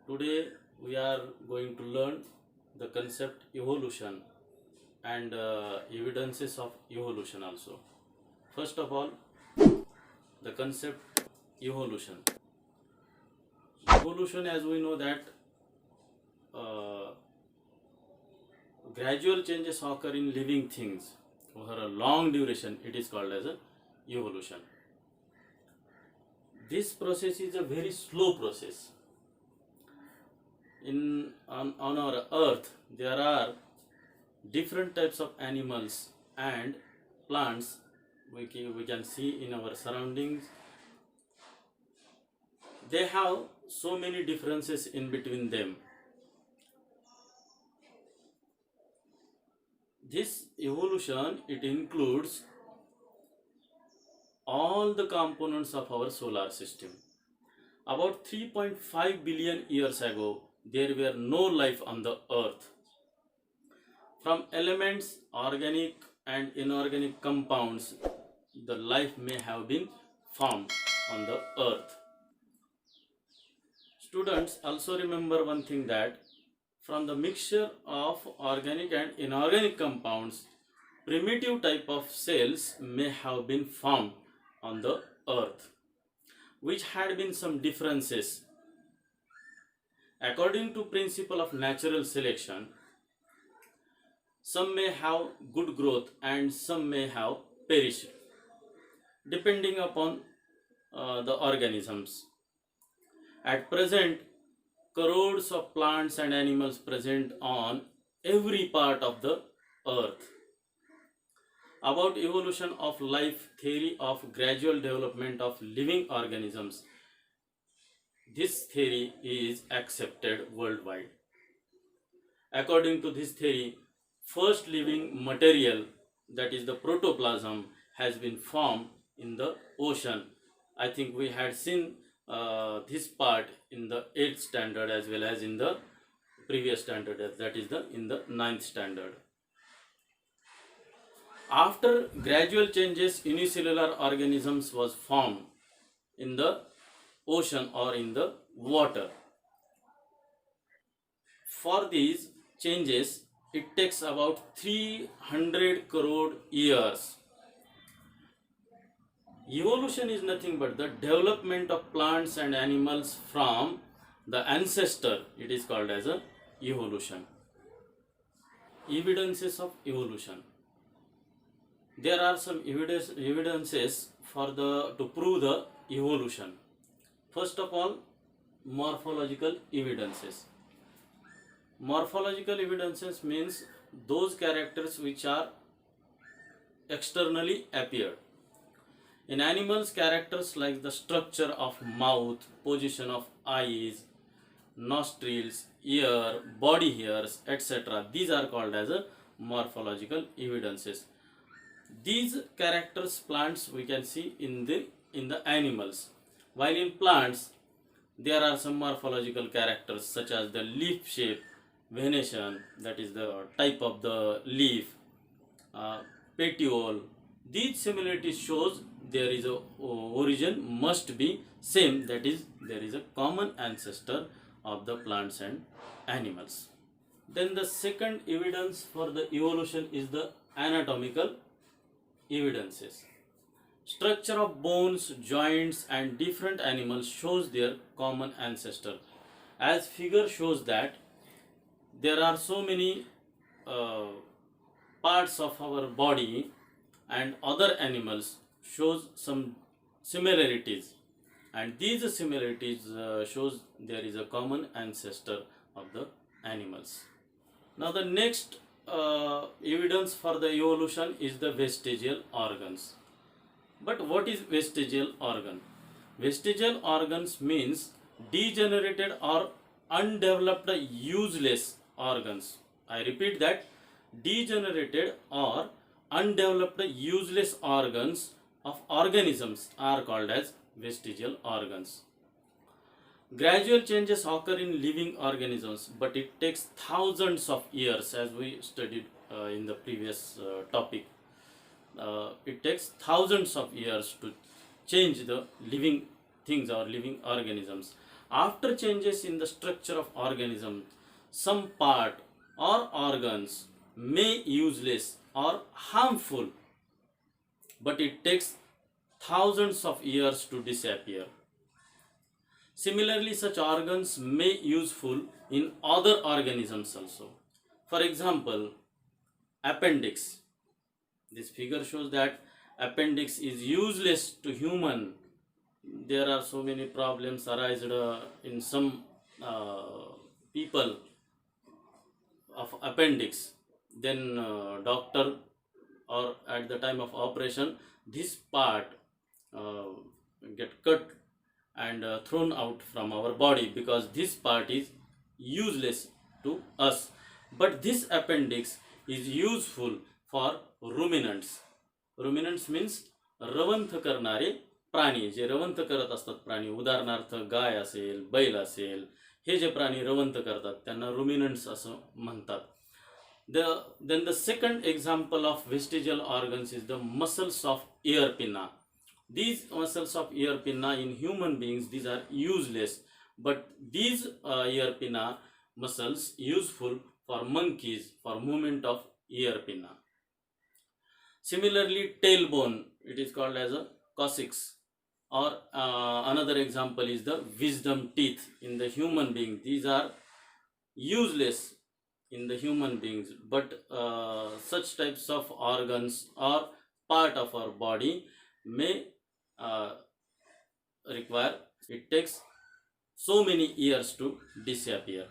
Today we are going to learn the concept evolution and evidences of evolution also. First of all, the concept evolution. Evolution, as we know that uh, gradual changes occur in living things over a long duration. It is called as a evolution. This process is a very slow process. On our earth there are different types of animals and plants we can see in our surroundings. They have so many differences in between them. This evolution, it includes all the components of our solar system. About 3.5 billion years ago, there were no life on the earth. From elements, organic and inorganic compounds, the life may have been formed on the earth. Students, also remember one thing, that from the mixture of organic and inorganic compounds, primitive type of cells may have been formed on the earth, which had been some differences. According to principle of natural selection, some may have good growth and some may have perished, depending upon the organisms. At present, crores of plants and animals present on every part of the earth. About evolution of life theory of gradual development of living organisms, this theory is accepted worldwide. According to this theory, first living material, that is the protoplasm, has been formed in the ocean. I think we had seen this part in the 8th standard as well as in the previous standard, that is in the 9th standard. After gradual changes, unicellular organisms was formed in the ocean or in the water. For these changes, it takes about 300 crore years. Evolution is nothing but the development of plants and animals from the ancestor. It is called as a evolution. Evidences of evolution. There are some evidences to prove the evolution. First of all, morphological evidences. Morphological evidences means those characters which are externally appeared. In animals, characters like the structure of mouth, position of eyes, nostrils, ear, body hairs, etc. These are called as a morphological evidences. These characters plants we can see in the animals. While in plants, there are some morphological characters such as the leaf shape, venation, that is the type of the leaf, petiole. These similarities shows there is a origin must be same, that is there is a common ancestor of the plants and animals. Then the second evidence for the evolution is the anatomical evidences. Structure of bones, joints and different animals shows their common ancestor. As figure shows that there are so many parts of our body and other animals shows some similarities, and these similarities shows there is a common ancestor of the animals. Now the next evidence for the evolution is the vestigial organs. But what is vestigial organ? Vestigial organs means degenerated or undeveloped useless organs. I repeat that, degenerated or undeveloped useless organs of organisms are called as vestigial organs. Gradual changes occur in living organisms, but it takes thousands of years, as we studied in the previous topic. It takes thousands of years to change the living things or living organisms. After changes in the structure of organism, some part or organs may useless or harmful, but it takes thousands of years to disappear. Similarly, such organs may useful in other organisms also. For example, appendix. This figure shows that appendix is useless to human. There are so many problems arised in some people of appendix. Then doctor or at the time of operation, this part uh, get cut and thrown out from our body because this part is useless to us. But this appendix is useful for ruminants. Ruminants means रवंथ करणारे प्राणी, जे रवंथ करत असतात प्राणी, उदाहरणार्थ गाय असेल, बैल असेल, हे जे प्राणी रवंथ करतात त्यांना रुमिनंट्स असं म्हणतात. Then the second example of vestigial organs is the muscles of ear pinna. These muscles of ear pinna in human beings, these are useless, but these ear pinna muscles useful for monkeys for movement of ear pinna. Similarly, tailbone, it is called as a coccyx, or another example is the wisdom teeth in the human being. These are useless in the human beings, but such types of organs or part of our body may require, it takes so many years to disappear.